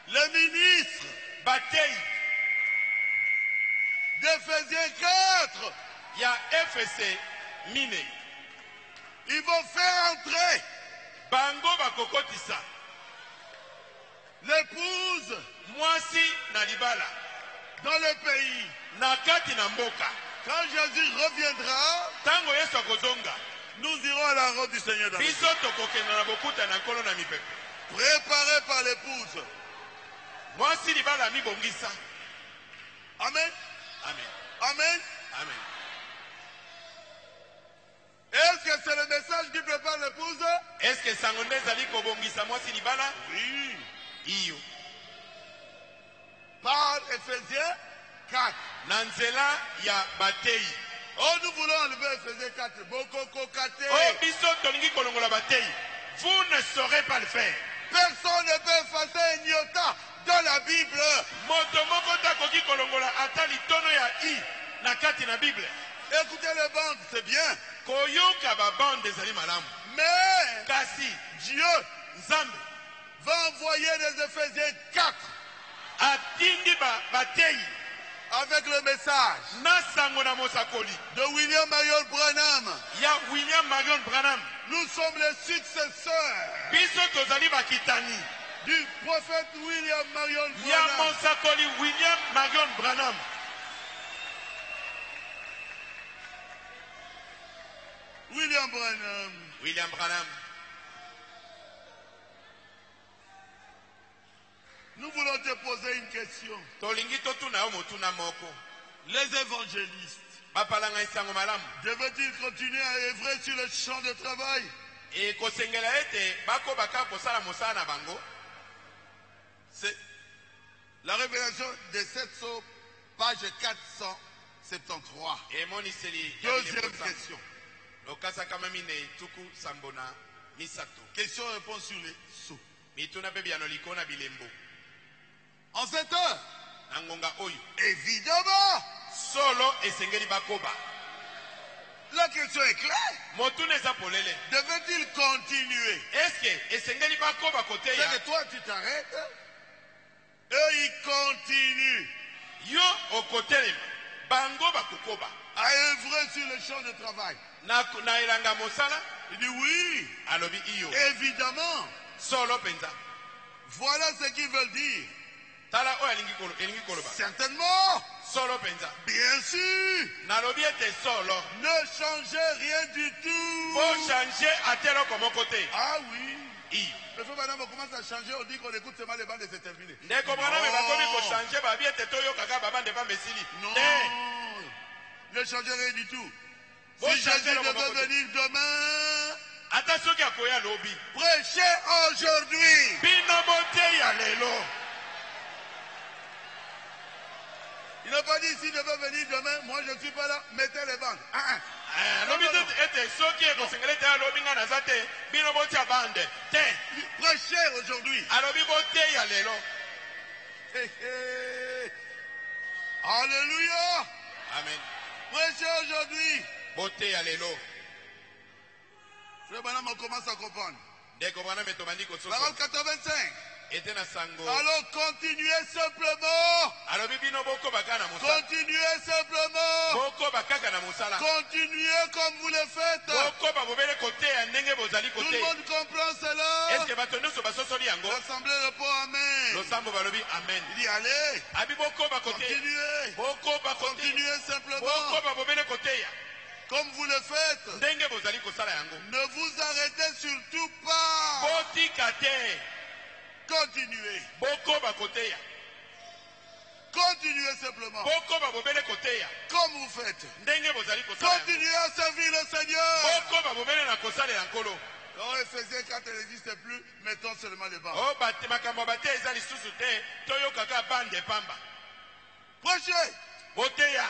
Speaker 3: les ministres
Speaker 2: batei
Speaker 3: d'Éphésiens 4,
Speaker 2: ya FC mine.
Speaker 3: ils vont faire entrer
Speaker 2: Bango bakokotisa
Speaker 3: l'épouse
Speaker 2: mwasi na libala
Speaker 3: dans le pays.
Speaker 2: na kati na mboka.
Speaker 3: Quand Jésus reviendra,
Speaker 2: Tango Yesu akozonga,
Speaker 3: nous irons à la route du Seigneur dans le
Speaker 2: biso tokokenda na bokuta na nkolo na mipepe.
Speaker 3: préparé par l'épouse.
Speaker 2: Mwasi libala mibongisa.
Speaker 3: Amen.
Speaker 2: Amen.
Speaker 3: Amen.
Speaker 2: Amen.
Speaker 3: Est-ce que c'est le message qui prépare l'épouse?
Speaker 2: Est-ce que sango nde ezali kobongisa mwasi libala?
Speaker 3: Oui.
Speaker 2: Iyo.
Speaker 3: Par Éphésiens 4.
Speaker 2: Na nzela ya batei.
Speaker 3: Oh, nous voulons enlever Éphésiens 4. Bokoko kate.
Speaker 2: Oh, biso tolingi kolongola batei. Vous ne saurez pas le faire.
Speaker 3: Personne ne peut effacer un iota dans la Bible.
Speaker 2: Moto moko takoki kolongola ata litono ya i na kati na Bible.
Speaker 3: Écoutez les bandes, c'est bien.
Speaker 2: Koyoka ba bande ezali malamu.
Speaker 3: Mais
Speaker 2: Kasi
Speaker 3: Dieu
Speaker 2: Nzambe
Speaker 3: va envoyer les Éphésiens 4
Speaker 2: atindi batei
Speaker 3: avec le message
Speaker 2: na sango na mosakoli
Speaker 3: de William Marion Branham.
Speaker 2: ya William Marion Branham.
Speaker 3: Nous sommes les successeurs
Speaker 2: Biso tozali bakitani
Speaker 3: du prophète William Marion
Speaker 2: ya
Speaker 3: Branham.
Speaker 2: mosakoli William Marion Branham.
Speaker 3: William Branham.
Speaker 2: William Branham.
Speaker 3: Nous voulons te poser une question.
Speaker 2: Tolingi totuna yo motuna moko.
Speaker 3: Les évangélistes
Speaker 2: Bapalanga isango malamu.
Speaker 3: devaient-ils continuer à œuvrer sur le champ de travail?
Speaker 2: E kosengela ete bako baka kosala mosala na bango.
Speaker 3: C'est la révélation de cette sauce, page 473.
Speaker 2: E moniseli ya
Speaker 3: Deuxième
Speaker 2: bilembo sango.
Speaker 3: question.
Speaker 2: Lokasa kama mine tuku sambona misato.
Speaker 3: Question-réponse sur les sous.
Speaker 2: Mituna pe biano likona bilembo.
Speaker 3: En cette heure,
Speaker 2: Nangonga oyo.
Speaker 3: évidemment,
Speaker 2: Solo esengeli bakoba.
Speaker 3: la question est claire.
Speaker 2: Motuna eza polele.
Speaker 3: Devait-il continuer?
Speaker 2: Est-ce que esengeli bakoba kote
Speaker 3: C'est
Speaker 2: ya
Speaker 3: que toi, tu t'arrêtes. Eux, ils continuent
Speaker 2: yo okotelema. Bango bakokoba.
Speaker 3: à œuvrer sur le champ de travail.
Speaker 2: Na elanga mosala.
Speaker 3: Il dit oui,
Speaker 2: Alobi iyo.
Speaker 3: évidemment.
Speaker 2: Solo penza.
Speaker 3: Voilà ce qu'ils veulent dire.
Speaker 2: Tala oyo elingi koloba.
Speaker 3: Certainement,
Speaker 2: Solo penza.
Speaker 3: bien sûr,
Speaker 2: Nalobi ete solo.
Speaker 3: ne changez rien du tout.
Speaker 2: Po changer atelo komo kote.
Speaker 3: Ah oui.
Speaker 2: Iyo.
Speaker 3: Le fait maintenant on commence à changer, on dit qu'on écoute seulement les bandes et c'est terminé.
Speaker 2: Ndeko bwana me bakomi ko changer ba bi ete toyo kaka baba ndeba mesili.
Speaker 3: Non,
Speaker 2: Te.
Speaker 3: ne changez rien du tout.
Speaker 2: Bon,
Speaker 3: Si Jésus
Speaker 2: changez le
Speaker 3: devait
Speaker 2: moment côté.
Speaker 3: venir demain,
Speaker 2: Ata soki akoya lobi.
Speaker 3: prêchez aujourd'hui.
Speaker 2: Bino bote ya lelo.
Speaker 3: Il n'a pas dit s'il devait venir demain, moi je ne suis pas là, mettez les bandes.
Speaker 2: Lobi ete soki ekosengela ete alobi nga naza te. Bino bote ya bande. Te.
Speaker 3: Prêchez aujourd'hui.
Speaker 2: Alobi bote ya lelo.
Speaker 3: Hé, hé. Alléluia.
Speaker 2: Amen.
Speaker 3: Prêchez aujourd'hui.
Speaker 2: Bote ya lelo.
Speaker 3: Frère Branham, on commence à comprendre.
Speaker 2: Ndeko bwana me tobandi kososo.
Speaker 3: Parole 85.
Speaker 2: Ete na sango.
Speaker 3: Alors continuez simplement.
Speaker 2: Alobi bino boko baka na mosala.
Speaker 3: Continuez simplement.
Speaker 2: Boko bakaka na mosala.
Speaker 3: Continuez comme vous le faites.
Speaker 2: Boko babobele kote ya ndenge bozali
Speaker 3: Tout le
Speaker 2: kote.
Speaker 3: monde comprend cela.
Speaker 2: Est-ce que bato nyonso basosoli yango?
Speaker 3: L'assemblée répond Amen.
Speaker 2: Losambo balobi amen.
Speaker 3: Il dit allez,
Speaker 2: Abi boko bakote.
Speaker 3: continuez.
Speaker 2: Boko bakote.
Speaker 3: Continuez simplement.
Speaker 2: Boko babobele kote ya.
Speaker 3: Comme vous le faites.
Speaker 2: Ndenge bozali kosala yango.
Speaker 3: Ne vous arrêtez surtout pas.
Speaker 2: Botika te.
Speaker 3: Continuez.
Speaker 2: Boko bakote ya.
Speaker 3: Continuez simplement.
Speaker 2: Boko babobele kote ya.
Speaker 3: Comme vous faites.
Speaker 2: Ndenge bozali kosala yango.
Speaker 3: Continuez à servir le Seigneur.
Speaker 2: Boko babobele na kosala ya nkolo.
Speaker 3: Quand Éphésiens 4 n'existe plus, mettons seulement les bancs.
Speaker 2: Oh bate makambo bate eza lisusu te. Toyokaka bande pamba.
Speaker 3: Prêchez.
Speaker 2: Bote ya.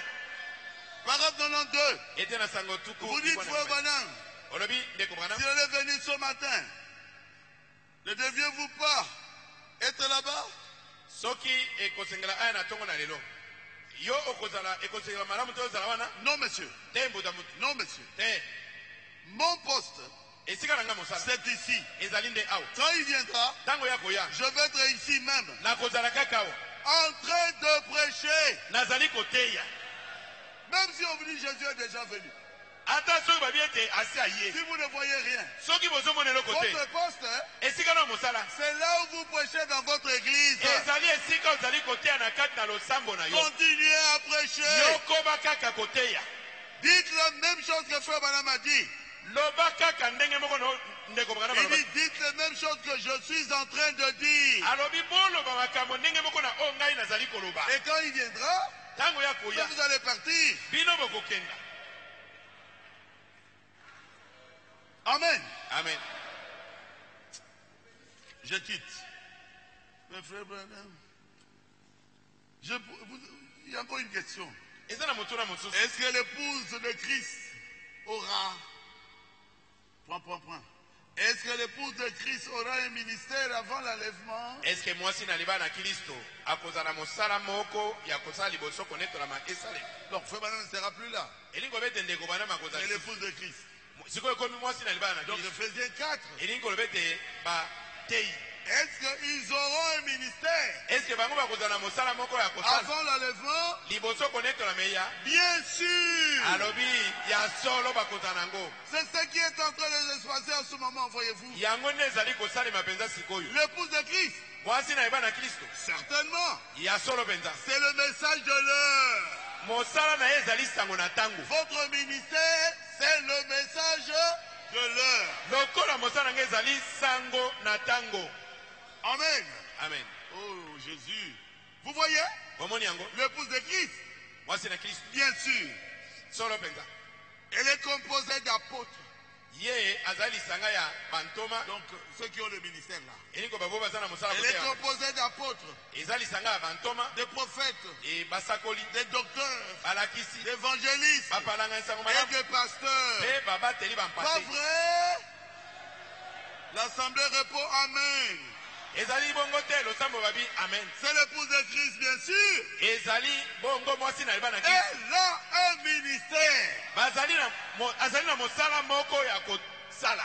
Speaker 3: Parole 92.
Speaker 2: Ete na sango tuku.
Speaker 3: Vous dites, frère Branham,
Speaker 2: Olobi ndeko Branham.
Speaker 3: si elle est venue ce matin, ne deviez-vous pas être là-bas?
Speaker 2: Soki ekosengela aya na tongo na lelo. Yo okozala ekosengela malamu te ozala wana?
Speaker 3: Non, monsieur.
Speaker 2: Te mbuda mutu.
Speaker 3: Non, monsieur.
Speaker 2: Te.
Speaker 3: Mon poste,
Speaker 2: Esika na nga mosala.
Speaker 3: c'est ici.
Speaker 2: Ezali nde awa.
Speaker 3: Quand il viendra,
Speaker 2: Tango ya koya.
Speaker 3: je vais être ici même,
Speaker 2: Na kozala kaka awa.
Speaker 3: en train de prêcher.
Speaker 2: Nazali koteya.
Speaker 3: Même si on vous dit Jésus est déjà venu.
Speaker 2: Ata soki babi ete asi aye.
Speaker 3: Si vous ne voyez rien,
Speaker 2: Soki bozomona eloko te.
Speaker 3: votre poste,
Speaker 2: Esika na mosala.
Speaker 3: c'est là où vous prêchez dans votre église.
Speaker 2: Ezali esika ozali koteya na kati na losambo na yo.
Speaker 3: Continuez à prêcher.
Speaker 2: Yokoba kaka koteya.
Speaker 3: Dites la même chose que Frère Branham a dit.
Speaker 2: Loba kaka ndenge moko no ndeko bana
Speaker 3: Il
Speaker 2: baloba.
Speaker 3: dit, dites la même chose que je suis en train de dire.
Speaker 2: Alobi boloba makambo ndenge moko na o ngai nazali koloba.
Speaker 3: Et quand il viendra,
Speaker 2: Tango ya
Speaker 3: quand
Speaker 2: koya.
Speaker 3: vous allez partir.
Speaker 2: Bino bokokenda.
Speaker 3: Amen.
Speaker 2: Amen.
Speaker 3: Je quitte. Mais Frère Branham, il y a encore une question.
Speaker 2: Eza na motuna mosusu.
Speaker 3: Est-ce que l'épouse de Christ aura... Point. Est-ce que l'épouse de Christ aura un ministère avant l'enlèvement?
Speaker 2: Est-ce que mwasi na liba na Kristo akozala mosala moko ya kosala liboso konetola ma esale?
Speaker 3: Donc Frère Branham ne sera plus là.
Speaker 2: Elingo bete ndeko bana makozala.
Speaker 3: C'est l'épouse de Christ.
Speaker 2: Sikoyo komi mwasi na liba na
Speaker 3: Donc
Speaker 2: Kristo.
Speaker 3: Ephésiens 4.
Speaker 2: Elingo bete ba tei.
Speaker 3: Est-ce qu'ils auront un ministère
Speaker 2: Est-ce que bango bakozala mosala moko ya kosala
Speaker 3: avant l'enlèvement?
Speaker 2: liboso konetola meya?
Speaker 3: Bien sûr.
Speaker 2: Alobi ya solo bakozala ngo.
Speaker 3: C'est ce qui est en train de se passer en ce moment, voyez-vous.
Speaker 2: Yango nde ezali kosalema penza sikoyo.
Speaker 3: L'épouse de Christ,
Speaker 2: Mwasi na liba na Kristo.
Speaker 3: certainement.
Speaker 2: Ya solo penza.
Speaker 3: C'est le message de l'heure.
Speaker 2: Mosala na ye ezali sango na tango.
Speaker 3: Votre ministère, c'est le message de l'heure.
Speaker 2: Lokola mosala nga ezali sango na tango.
Speaker 3: Amen.
Speaker 2: Amen.
Speaker 3: Oh Jésus. Vous voyez,
Speaker 2: Omoni yango.
Speaker 3: l'épouse de Christ,
Speaker 2: Mwasi na Kristo.
Speaker 3: bien sûr,
Speaker 2: Solo penza.
Speaker 3: elle est composée d'apôtres.
Speaker 2: Ye azali sanga ya bantoma.
Speaker 3: Donc, ceux qui ont le ministère là.
Speaker 2: Elingo babo bazana mosala
Speaker 3: Elle est
Speaker 2: koteya.
Speaker 3: composée d'apôtres,
Speaker 2: Ezali sanga ya bantoma.
Speaker 3: de prophètes,
Speaker 2: E basakoli.
Speaker 3: des docteurs,
Speaker 2: Balakisi.
Speaker 3: d'évangélistes
Speaker 2: Bapalanga nsango
Speaker 3: et
Speaker 2: malamu.
Speaker 3: de pasteurs.
Speaker 2: Pe babateli
Speaker 3: Pas
Speaker 2: bampate.
Speaker 3: vrai? L'assemblée répond Amen.
Speaker 2: Ezali bongo te losambo babi amen.
Speaker 3: C'est l'épouse de Christ, bien sûr.
Speaker 2: Ezali bongo mwasi na liba na Kristo.
Speaker 3: Elle a un ministère.
Speaker 2: Azali na mosala moko ya kosala.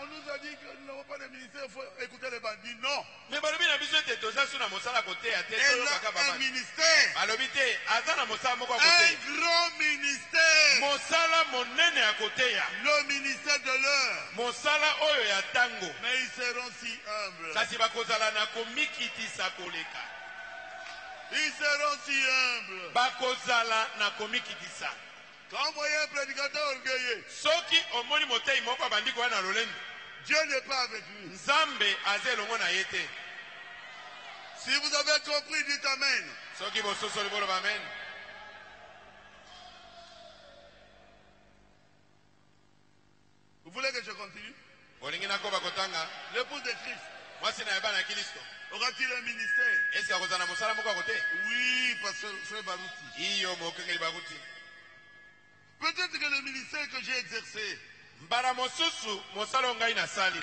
Speaker 3: On nous a dit que nous n'avons pas de ministère, il faut écouter les bandits. Non.
Speaker 2: Me balobi na biso ete toza su na mosala koteya te
Speaker 3: Elle
Speaker 2: toyokaka
Speaker 3: a un
Speaker 2: babani.
Speaker 3: ministère.
Speaker 2: Balobi te aza na mosala moko ya
Speaker 3: Un
Speaker 2: koteya.
Speaker 3: grand ministère.
Speaker 2: Mosala monene ya koteya.
Speaker 3: Le ministère de l'heure.
Speaker 2: Mosala oyo ya tango.
Speaker 3: Mais ils seront si humbles.
Speaker 2: Kasi bakozala na komikitisa koleka.
Speaker 3: Ils seront si humbles.
Speaker 2: Bakozala na komikitisa.
Speaker 3: Quand vous voyez un prédicateur orgueilleux,
Speaker 2: Soki omoni motei moko abandi koya na lolendo.
Speaker 3: Dieu n'est pas avec lui.
Speaker 2: Nzambe aza elongo na ye te.
Speaker 3: Si vous avez compris, dites Amen.
Speaker 2: Soki bososoli boloba amen.
Speaker 3: Vous voulez que je continue?
Speaker 2: Olingi nakoba kotanga.
Speaker 3: L'épouse de Christ,
Speaker 2: Mwasi na yeba na Kristo.
Speaker 3: aura-t-il un ministère?
Speaker 2: Eske akozala na mosala moko ya koteya?
Speaker 3: Oui, parce que Frère Barouti.
Speaker 2: Iyo mokengeli bakuti.
Speaker 3: Peut-être que le ministère que j'ai exercé,
Speaker 2: Mbala mosusu mosala oyo ngai nasali.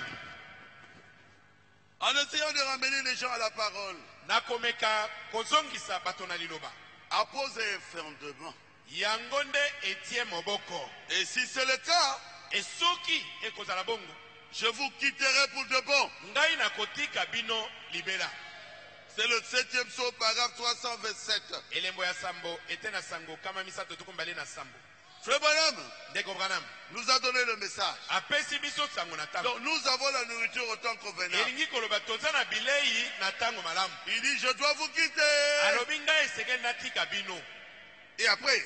Speaker 3: en essayant de ramener les gens à la parole,
Speaker 2: Nakomeka kozongisa bato na liloba.
Speaker 3: a posé un fondement.
Speaker 2: Yango nde etie moboko.
Speaker 3: Et si c'est le cas,
Speaker 2: Esoki ekozala bongo.
Speaker 3: je vous quitterai pour de bon.
Speaker 2: Ngai nakotika bino libela.
Speaker 3: C'est le 7e psaume, paragraphe 327.
Speaker 2: Elembo ya sambo ete na sango kama misato tukumbale na sambo.
Speaker 3: Frère Branham
Speaker 2: Ndeko Branham
Speaker 3: nous a donné le message.
Speaker 2: apesi biso sango na tango.
Speaker 3: Donc nous avons la nourriture autant convenable.
Speaker 2: Elingi koloba toza na bilei na tango malamu.
Speaker 3: Il dit, je dois vous quitter.
Speaker 2: Alobi ngai esengeli natika bino.
Speaker 3: Et après,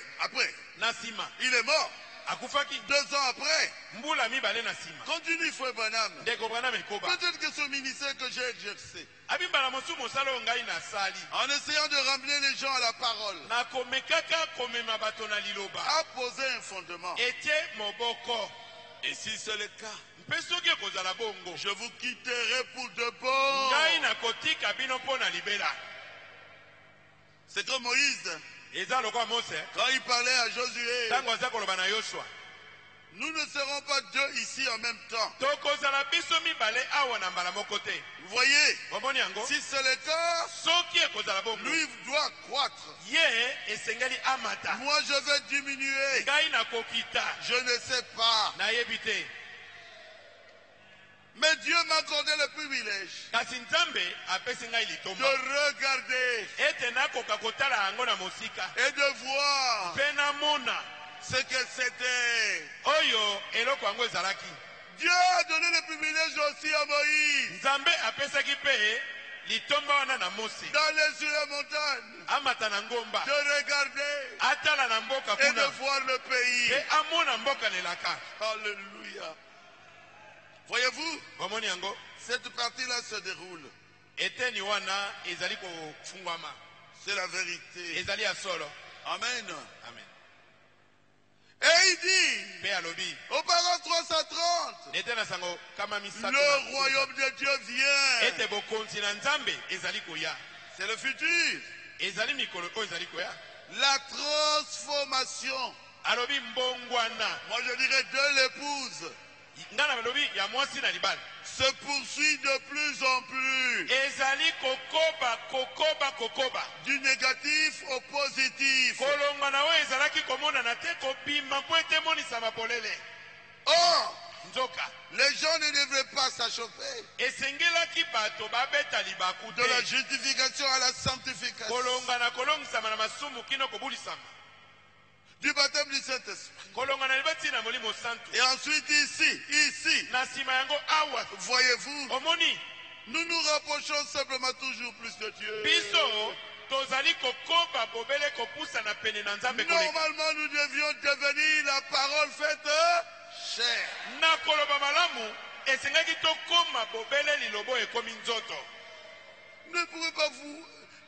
Speaker 2: Na nsima
Speaker 3: il est mort.
Speaker 2: akufaki
Speaker 3: 2 ans après.
Speaker 2: mbula mibale na nsima.
Speaker 3: Continue, Frère Branham.
Speaker 2: Ndeko Branham ekoba.
Speaker 3: Peut-être que ce ministère que j'ai exercé,
Speaker 2: Abi mbala mosusu mosala oyo ngai nasali.
Speaker 3: en essayant de ramener les gens à la parole,
Speaker 2: Nakomekaka komema bato na liloba.
Speaker 3: a posé un fondement.
Speaker 2: Etie moboko.
Speaker 3: Et si c'est le cas,
Speaker 2: Mpe soki ekozala bongo.
Speaker 3: je vous quitterai pour de bon.
Speaker 2: Ngai nakotika bino mpo na libela.
Speaker 3: C'est comme Moïse,
Speaker 2: Eza lokwa Mose.
Speaker 3: quand il parlait à Josué,
Speaker 2: Tango aza koloba na Yoshua.
Speaker 3: Nous ne serons pas deux ici en même temps. Vous voyez, si c'est le cas, lui doit croître. Moi je vais diminuer. Je ne sais pas. Mais Dieu m'a accordé le privilège de regarder et de voir ce que c'était. Dieu a donné le privilège aussi à Moïse d'aller sur la montagne, de regarder et de voir le pays. Alléluia. Voyez-vous, cette partie-là se déroule. C'est la vérité. Amen. Et il dit, au parole 330, le royaume de Dieu vient. C'est le futur. La transformation. Moi je dirais de l'épouse se poursuit de plus en plus. Du négatif au positif. Or, les gens ne devraient pas s'achauffer de la justification à la sanctification, du baptême du Saint-Esprit. Et ensuite ici, voyez-vous, nous nous rapprochons simplement toujours plus de Dieu. Normalement, nous devions devenir la parole faite chair.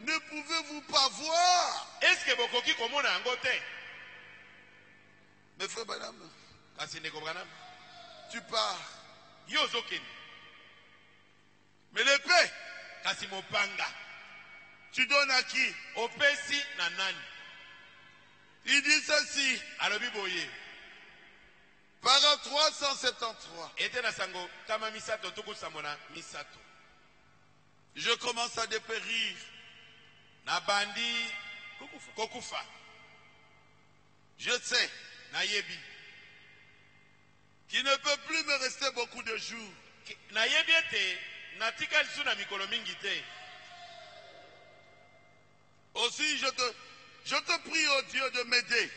Speaker 3: Ne pouvez-vous pas voir? Mais frère Branham, tu pars. Mais l'épée, tu donnes à qui? Il dit ceci. Parole 373. Je commence à dépérir. Je sais qu'il ne peut plus me rester beaucoup de jours. Aussi, je te prie, oh Dieu, de m'aider.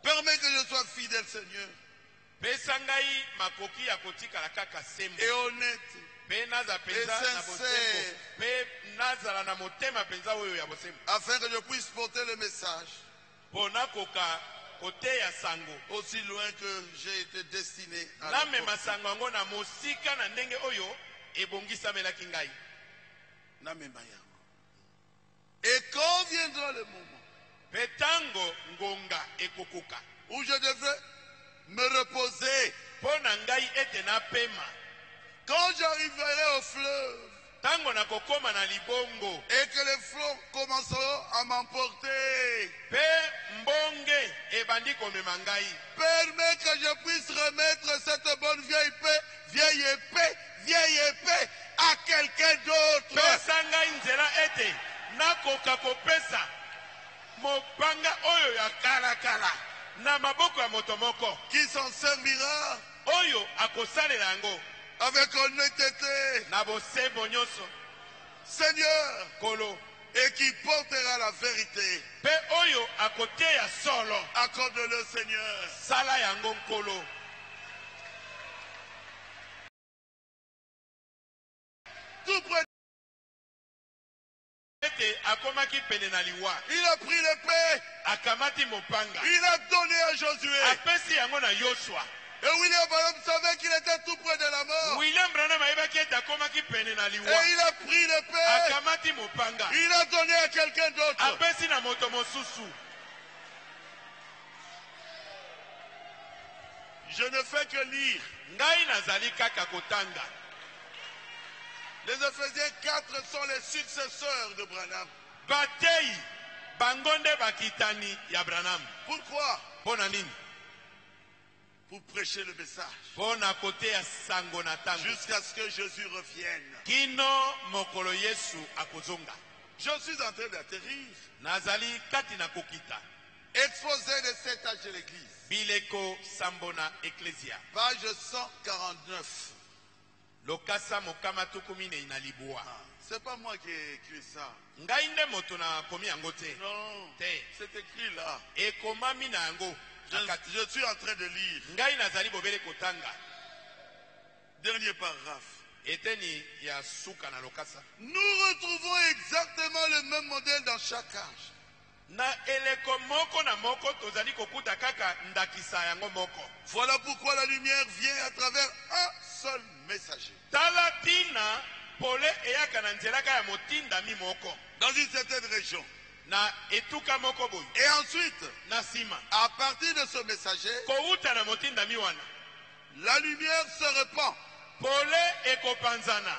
Speaker 3: Permets que je sois fidèle, Seigneur, et honnête, et sincère, afin que je puisse porter le message aussi loin que j'ai été destiné à le porter. Et quand viendra le moment où je devrais me reposer, quand j'arriverai au fleuve et que les flots commenceront à m'emporter, permets que je puisse remettre cette bonne vieille épée à quelqu'un d'autre qui s'en servira avec honnêteté, Seigneur, et qui portera la vérité. Accorde-le, Seigneur. Tout près. Il a pris l'épée. Il a donné à Josué. Et William Branham savait qu'il était tout près de la mort. Et il a pris l'épée. Il a donné à quelqu'un d'autre. Je ne fais que lire. Les Éphésiens 4 sont les successeurs de Branham.
Speaker 2: bangonde bakitani ya Branham.
Speaker 3: Pourquoi?
Speaker 2: Pona nini?
Speaker 3: Pour prêcher le message.
Speaker 2: Pona kote ya sango na tango.
Speaker 3: Jusqu'à ce que Jésus revienne.
Speaker 2: Kino mokolo Yesu akozonga.
Speaker 3: Je suis en train d'atterrir.
Speaker 2: Nazali kati na kokita.
Speaker 3: Exposé de 7 âges de l'église.
Speaker 2: Bileko sambona ecclesia.
Speaker 3: Page 149.
Speaker 2: Lokasa mokama tukumine inalibua.
Speaker 3: C'est pas moi qui ai écrit ça.
Speaker 2: Ngainde moto na komi yango te.
Speaker 3: Non. C'est écrit là.
Speaker 2: Ekomami na yango.
Speaker 3: Je suis en train de lire.
Speaker 2: Ngai nazali bobele kotanga.
Speaker 3: Dernier paragraphe.
Speaker 2: Eteni ya suka na lokasa.
Speaker 3: Nous retrouvons exactement le même modèle dans chaque âge.
Speaker 2: Na eleko moko na moko tozali kokuta kaka ndakisa yango moko.
Speaker 3: Voilà pourquoi la lumière vient à travers un seul messager.
Speaker 2: Talatina pole eyaka na nzelaka ya motindami moko.
Speaker 3: Dans une certaine région.
Speaker 2: Na etuka moko boy.
Speaker 3: Et ensuite,
Speaker 2: na sima,
Speaker 3: à partir de ce messager,
Speaker 2: kouta na motindami wana,
Speaker 3: la lumière se répand.
Speaker 2: Pole ekopanzana.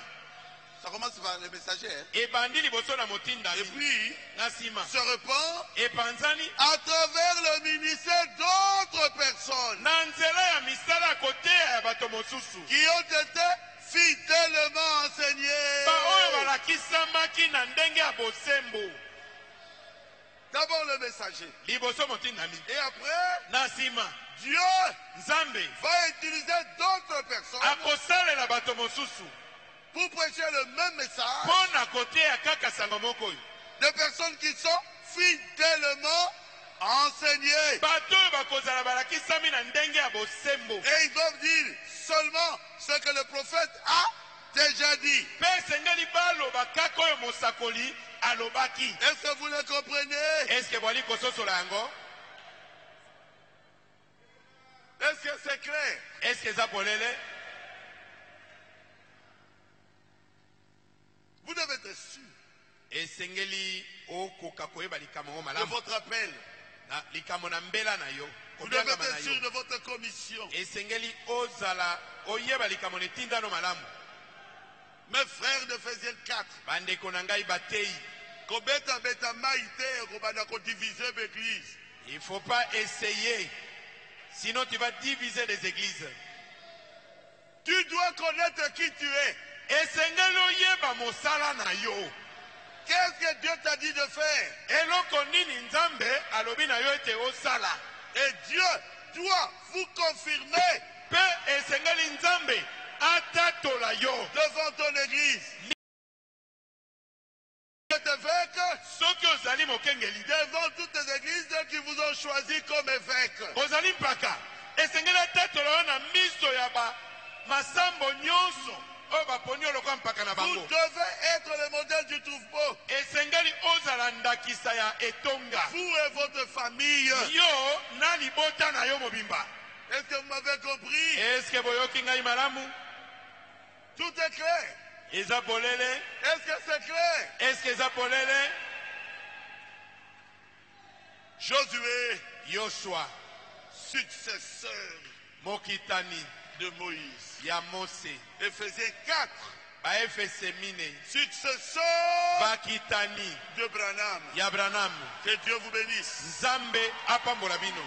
Speaker 3: Ça commence par le messager.
Speaker 2: Et bandi liboso na motindami.
Speaker 3: Et puis,
Speaker 2: na sima,
Speaker 3: se répand
Speaker 2: et panzani
Speaker 3: à travers le ministère d'autres personnes
Speaker 2: na nzela ya misala kote ya bato mosusu
Speaker 3: qui ont été fidèlement enseignés.
Speaker 2: ba oyo balakisamaki na ndenge ya bosembo.
Speaker 3: D'abord le messager.
Speaker 2: Liboso motindami.
Speaker 3: Et après,
Speaker 2: na sima,
Speaker 3: Dieu
Speaker 2: Nzambe
Speaker 3: va utiliser d'autres personnes
Speaker 2: akosalela bato mosusu
Speaker 3: pour prêcher le même message.
Speaker 2: pona kote ya kaka sango moko oyo.
Speaker 3: Des personnes qui sont fidèlement enseignées.
Speaker 2: Bato oyo bakozala balakisami na ndenge ya bosembo.
Speaker 3: Et ils doivent dire seulement ce que le prophète a déjà dit.
Speaker 2: Pe sengeli baloba kaka oyo mosakoli alobaki.
Speaker 3: Est-ce que vous le comprenez?
Speaker 2: Est-ce que bwali kososola yango?
Speaker 3: Est-ce que c'est clair?
Speaker 2: Est-ce que eza polele?
Speaker 3: Vous devez être sûr
Speaker 2: Esengeli okoka koyeba likambo ngo
Speaker 3: de
Speaker 2: malamu.
Speaker 3: votre appel.
Speaker 2: Na likambo na mbela na yo.
Speaker 3: Vous devez
Speaker 2: Kobianga na
Speaker 3: être sûr
Speaker 2: yo.
Speaker 3: de votre commission.
Speaker 2: Esengeli ozala oyeba likambo na etindano malamu.
Speaker 3: Mes frères d'Éphésiens 4.
Speaker 2: Bandeko na ngai batei.
Speaker 3: Kobeta beta maïté kobanda ko diviser l'église.
Speaker 2: Il ne faut pas essayer. Sinon tu vas diviser les églises.
Speaker 3: Tu dois connaître qui tu es.
Speaker 2: Esengeli oyeba mosala na yo.
Speaker 3: Qu'est-ce que Dieu t'a dit de faire?
Speaker 2: Eloko nini Nzambe alobi na yo ete osala.
Speaker 3: Et Dieu doit vous confirmer
Speaker 2: Pe esengeli Nzambe atatola yo
Speaker 3: devant ton église. Évêque,
Speaker 2: soki ozali mokengeli
Speaker 3: devant toutes les églises qui vous ont choisi comme évêque.
Speaker 2: ozali mpaka esengeli atatola yo na miso ya masambo nyonso oyo baponi olokwa mpaka na
Speaker 3: Vous
Speaker 2: bango.
Speaker 3: devez être le modèle du trouve-beau.
Speaker 2: Esengeli ozala ndakisa ya etonga.
Speaker 3: Vous et votre famille.
Speaker 2: Yo na libota na yo mobimba.
Speaker 3: Est-ce que vous m'avez compris?
Speaker 2: Est-ce que boyoki ngai malamu?
Speaker 3: Tout est clair.
Speaker 2: Eza polele?
Speaker 3: Est-ce que c'est clair?
Speaker 2: Est-ce que eza polele?
Speaker 3: Josué,
Speaker 2: Yoshua,
Speaker 3: successeur
Speaker 2: mokitani
Speaker 3: de Moïse.
Speaker 2: ya Mose.
Speaker 3: Éphésiens 4,
Speaker 2: Baefese mine
Speaker 3: successeur
Speaker 2: bakitani
Speaker 3: de Branham.
Speaker 2: ya Branham.
Speaker 3: Que Dieu vous bénisse.
Speaker 2: Nzambe apambola bino.